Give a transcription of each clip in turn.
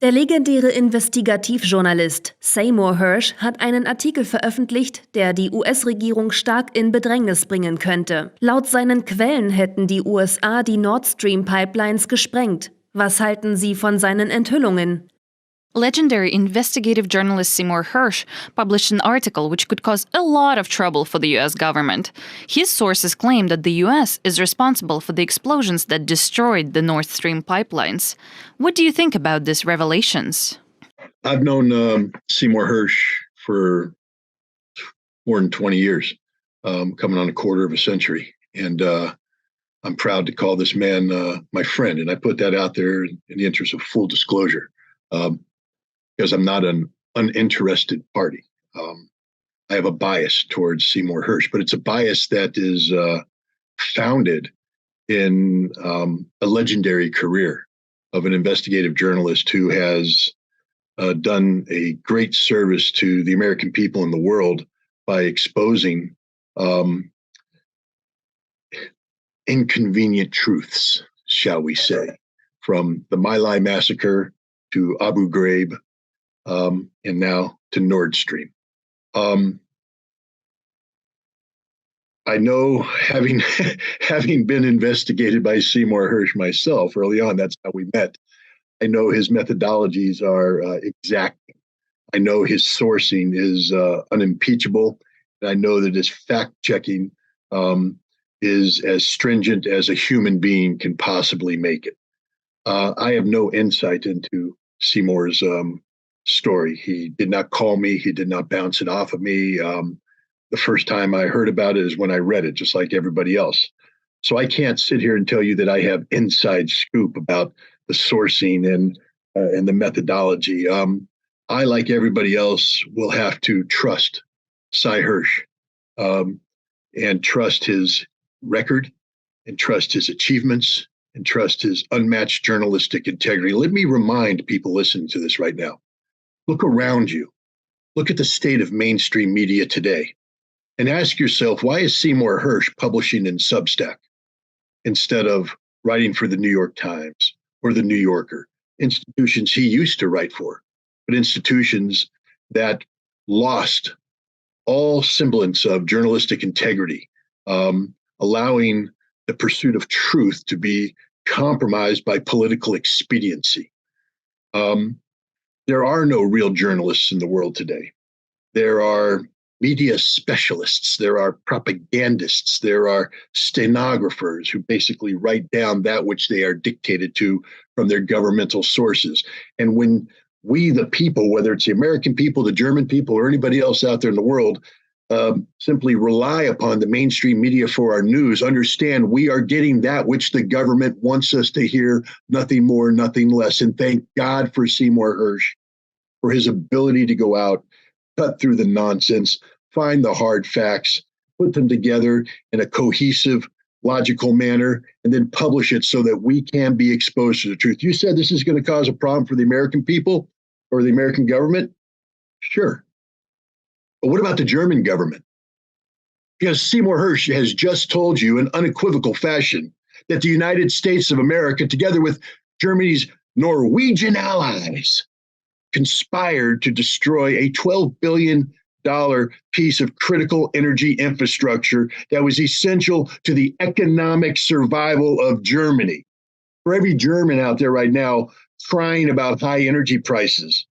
Der legendäre Investigativ-Journalist Seymour Hersh hat einen Artikel veröffentlicht, der die US-Regierung stark in Bedrängnis bringen könnte. Laut seinen Quellen hätten die USA die Nord Stream-Pipelines gesprengt. Was halten Sie von seinen Enthüllungen? Legendary investigative journalist Seymour Hersh published an article which could cause a lot of trouble for the US government. His sources claim that the US is responsible for the explosions that destroyed the Nord Stream pipelines. What do you think about these revelations? I've known Seymour Hersh for more than 20 years, coming on a quarter of a century. And I'm proud to call this man my friend. And I put that out there in the interest of full disclosure. Because I'm not an uninterested party. I have a bias towards Seymour Hersh, but it's a bias that is founded in a legendary career of an investigative journalist who has done a great service to the American people and the world by exposing inconvenient truths, shall we say, from the My Lai massacre to Abu Ghraib, and now to Nord Stream. I know, having been investigated by Seymour Hersh myself early on, that's how we met. I know his methodologies are exacting. I know his sourcing is unimpeachable. And I know that his fact-checking is as stringent as a human being can possibly make it. I have no insight into Seymour's story. He did not call me. He did not bounce it off of me. The first time I heard about it is when I read it, just like everybody else. So I can't sit here and tell you that I have inside scoop about the sourcing and the methodology. I, like everybody else, will have to trust Cy Hersh and trust his record and trust his achievements and trust his unmatched journalistic integrity. Let me remind people listening to this right now. Look around you. Look at the state of mainstream media today and ask yourself, why is Seymour Hersh publishing in Substack instead of writing for the New York Times or the New Yorker, institutions he used to write for, but institutions that lost all semblance of journalistic integrity, allowing the pursuit of truth to be compromised by political expediency. There are no real journalists in the world today. There are media specialists. There are propagandists. There are stenographers who basically write down that which they are dictated to from their governmental sources. And when we, the people, whether it's the American people, the German people, or anybody else out there in the world, simply rely upon the mainstream media for our news, understand we are getting that which the government wants us to hear, nothing more, nothing less. And thank God for Seymour Hersh, for his ability to go out, cut through the nonsense, find the hard facts, put them together in a cohesive, logical manner, and then publish it so that we can be exposed to the truth. You said this is going to cause a problem for the American people or the American government? Sure. But what about the German government? Because Seymour Hersh has just told you in unequivocal fashion that the United States of America, together with Germany's Norwegian allies, conspired to destroy a $12 billion piece of critical energy infrastructure that was essential to the economic survival of Germany. For every German out there right now crying about high energy prices,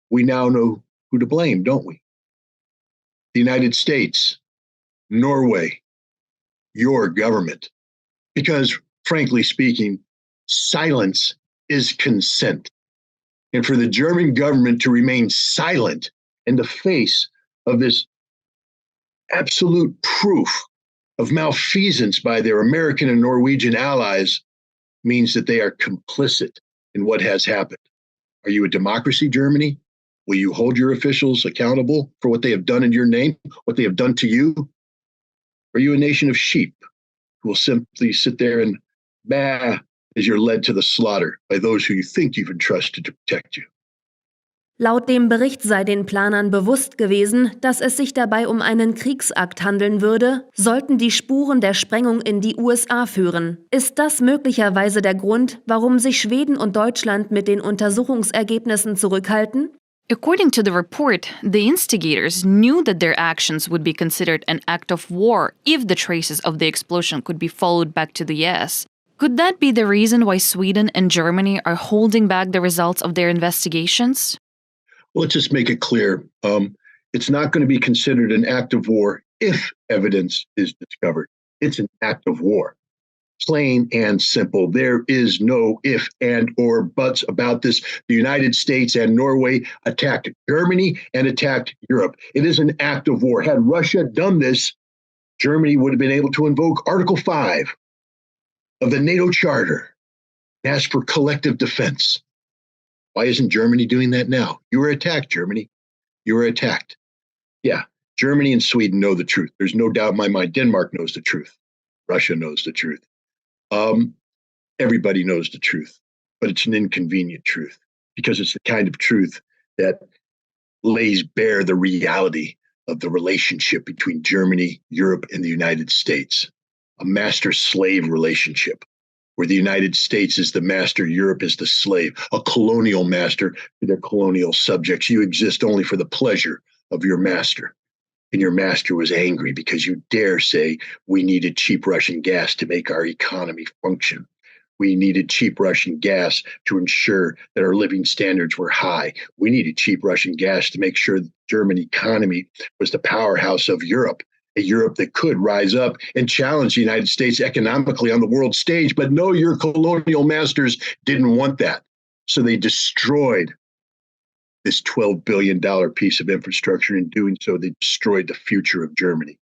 we now know who to blame, don't we? The United States, Norway, your government. Because, frankly speaking, silence is consent. And for the German government to remain silent in the face of this absolute proof of malfeasance by their American and Norwegian allies means that they are complicit in what has happened. Are you a democracy, Germany? Will you hold your officials accountable for what they have done in your name, what they have done to you? Are you a nation of sheep who will simply sit there and bah as you're led to the slaughter by those who you think you've entrusted to protect you? Laut dem Bericht sei den Planern bewusst gewesen, dass es sich dabei um einen Kriegsakt handeln würde, sollten die Spuren der Sprengung in die USA führen. Ist das möglicherweise der Grund, warum sich Schweden und Deutschland mit den Untersuchungsergebnissen zurückhalten? According to the report, the instigators knew that their actions would be considered an act of war if the traces of the explosion could be followed back to the US. Could that be the reason why Sweden and Germany are holding back the results of their investigations? Well, let's just make it clear. It's not going to be considered an act of war if evidence is discovered. It's an act of war. Plain and simple. There is no if and or buts about this. The United States and Norway attacked Germany and attacked Europe. It is an act of war. Had Russia done this, Germany would have been able to invoke Article 5 of the NATO Charter and ask for collective defense. Why isn't Germany doing that now? You were attacked, Germany. You were attacked. Yeah, Germany and Sweden know the truth. There's no doubt in my mind. Denmark knows the truth. Russia knows the truth. Everybody knows the truth, but it's an inconvenient truth because it's the kind of truth that lays bare the reality of the relationship between Germany, Europe, and the United States, a master-slave relationship where the United States is the master, Europe is the slave, a colonial master to their colonial subjects. You exist only for the pleasure of your master. And your master was angry because you dare say we needed cheap Russian gas to make our economy function. We needed cheap Russian gas to ensure that our living standards were high. We needed cheap Russian gas to make sure the German economy was the powerhouse of Europe, a Europe that could rise up and challenge the United States economically on the world stage. But no, your colonial masters didn't want that. So they destroyed this $12 billion piece of infrastructure. In doing so, they destroyed the future of Germany.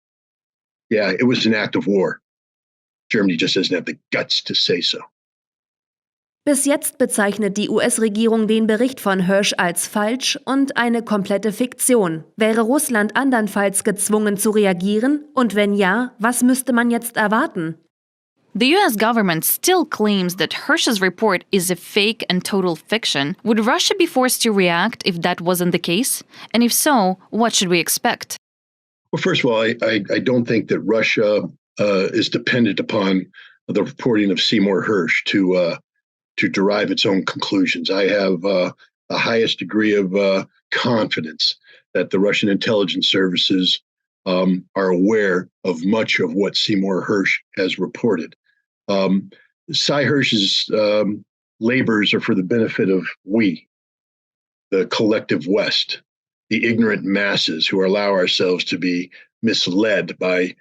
Yeah, it was an act of war. Germany just doesn't have the guts to say so. Bis jetzt bezeichnet die US-Regierung den Bericht von Hersh als falsch und eine komplette Fiktion. Wäre Russland andernfalls gezwungen zu reagieren? Und wenn ja, was müsste man jetzt erwarten? The US government still claims that Hersh's report is a fake and total fiction. Would Russia be forced to react if that wasn't the case? And if so, what should we expect? Well, first of all, I don't think that Russia is dependent upon the reporting of Seymour Hersh to derive its own conclusions. I have the highest degree of confidence that the Russian intelligence services are aware of much of what Seymour Hersh has reported. Cy Hersh's labors are for the benefit of we, the collective West, the ignorant masses who allow ourselves to be misled by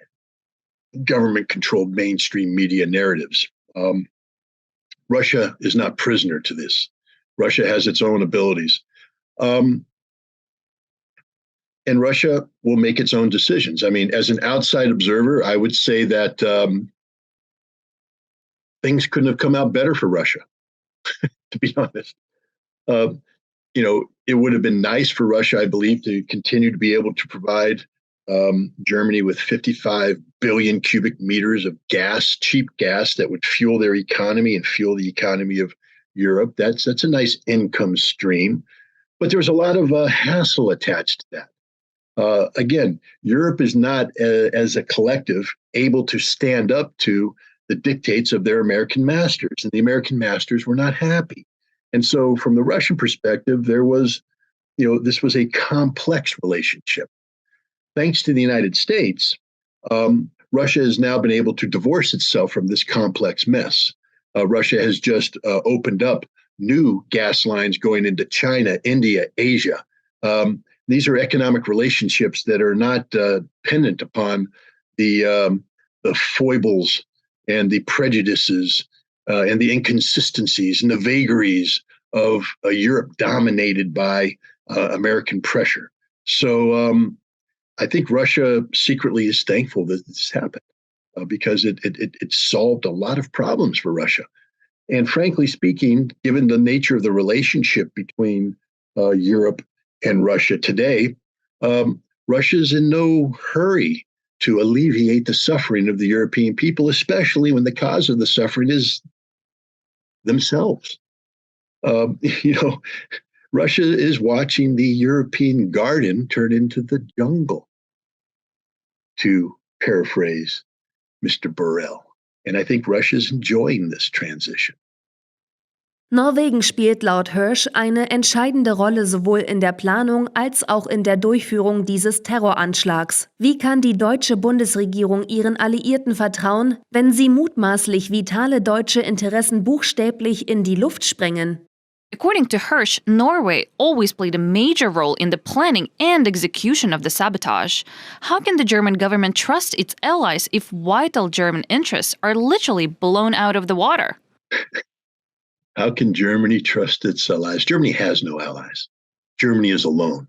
government-controlled mainstream media narratives. Russia is not prisoner to this. Russia has its own abilities. And Russia will make its own decisions. I mean, as an outside observer, I would say that things couldn't have come out better for Russia, to be honest. It would have been nice for Russia, I believe, to continue to be able to provide Germany with 55 billion cubic meters of gas, cheap gas that would fuel their economy and fuel the economy of Europe. That's a nice income stream. But there's a lot of hassle attached to that. Again, Europe is not, as a collective, able to stand up to the dictates of their American masters, and the American masters were not happy. And so from the Russian perspective, there was, this was a complex relationship. Thanks to the United States, Russia has now been able to divorce itself from this complex mess. Russia has just opened up new gas lines going into China, India, Asia. These are economic relationships that are not dependent upon the foibles and the prejudices and the inconsistencies and the vagaries of a Europe dominated by American pressure. So I think Russia secretly is thankful that this happened because it solved a lot of problems for Russia. And frankly speaking, given the nature of the relationship between Europe and Russia today, Russia's in no hurry to alleviate the suffering of the European people, especially when the cause of the suffering is themselves. Russia is watching the European garden turn into the jungle, to paraphrase Mr. Burrell. And I think Russia's enjoying this transition. Norwegen spielt laut Hersh eine entscheidende Rolle sowohl in der Planung als auch in der Durchführung dieses Terroranschlags. Wie kann die deutsche Bundesregierung ihren Alliierten vertrauen, wenn sie mutmaßlich vitale deutsche Interessen buchstäblich in die Luft sprengen? According to Hersh, Norway always played a major role in the planning and execution of the sabotage. How can the German government trust its allies if vital German interests are literally blown out of the water? How can Germany trust its allies? Germany has no allies. Germany is alone.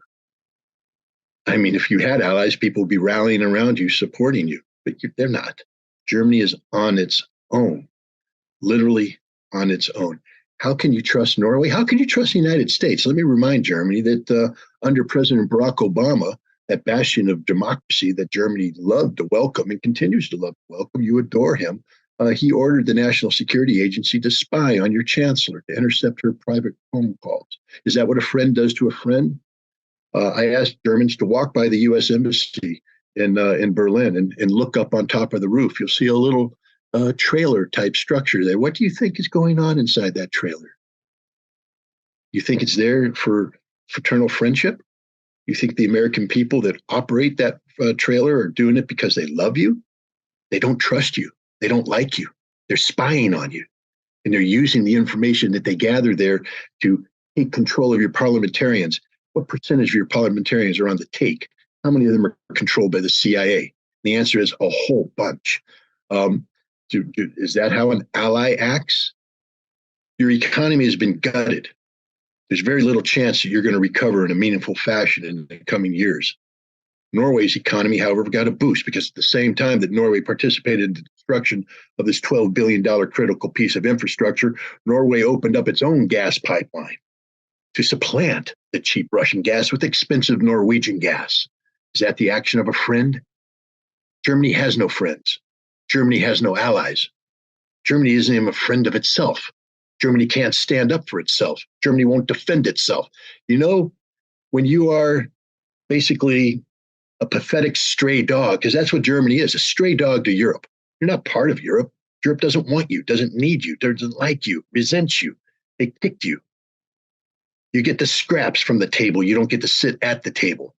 I mean, if you had allies, people would be rallying around you, supporting you, but they're not. Germany is on its own, literally on its own. How can you trust Norway? How can you trust the United States? Let me remind Germany that under President Barack Obama, that bastion of democracy that Germany loved to welcome and continues to love to welcome, you adore him. He ordered the National Security Agency to spy on your chancellor, to intercept her private phone calls. Is that what a friend does to a friend? I asked Germans to walk by the U.S. Embassy in Berlin and look up on top of the roof. You'll see a little trailer type structure there. What do you think is going on inside that trailer? You think it's there for fraternal friendship? You think the American people that operate that trailer are doing it because they love you? They don't trust you. They don't like you. They're spying on you. And they're using the information that they gather there to take control of your parliamentarians. What percentage of your parliamentarians are on the take? How many of them are controlled by the CIA? The answer is a whole bunch. Is that how an ally acts? Your economy has been gutted. There's very little chance that you're going to recover in a meaningful fashion in the coming years. Norway's economy, however, got a boost because at the same time that Norway participated in the destruction of this $12 billion critical piece of infrastructure, Norway opened up its own gas pipeline to supplant the cheap Russian gas with expensive Norwegian gas. Is that the action of a friend? Germany has no friends. Germany has no allies. Germany isn't even a friend of itself. Germany can't stand up for itself. Germany won't defend itself. You know, when you are basically a pathetic stray dog, because that's what Germany is, a stray dog to Europe. You're not part of Europe. Europe doesn't want you, doesn't need you, doesn't like you, resents you. They kicked you. You get the scraps from the table. You don't get to sit at the table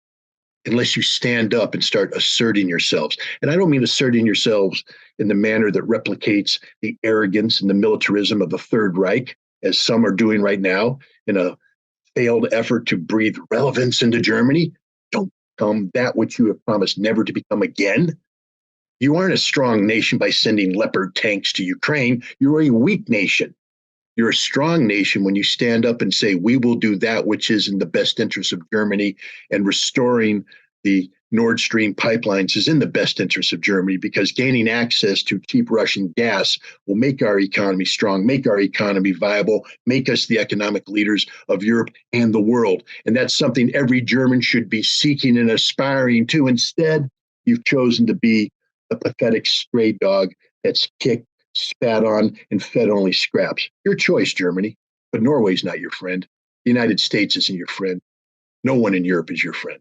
unless you stand up and start asserting yourselves. And I don't mean asserting yourselves in the manner that replicates the arrogance and the militarism of the Third Reich, as some are doing right now in a failed effort to breathe relevance into Germany. Don't become that which you have promised never to become again. You aren't a strong nation by sending Leopard tanks to Ukraine. You're a weak nation. You're a strong nation when you stand up and say, we will do that which is in the best interest of Germany, and restoring the Nord Stream pipelines is in the best interest of Germany, because gaining access to cheap Russian gas will make our economy strong, make our economy viable, make us the economic leaders of Europe and the world. And that's something every German should be seeking and aspiring to. Instead, you've chosen to be a pathetic stray dog that's kicked, spat on, and fed only scraps. Your choice, Germany, but Norway's not your friend. The United States isn't your friend. No one in Europe is your friend.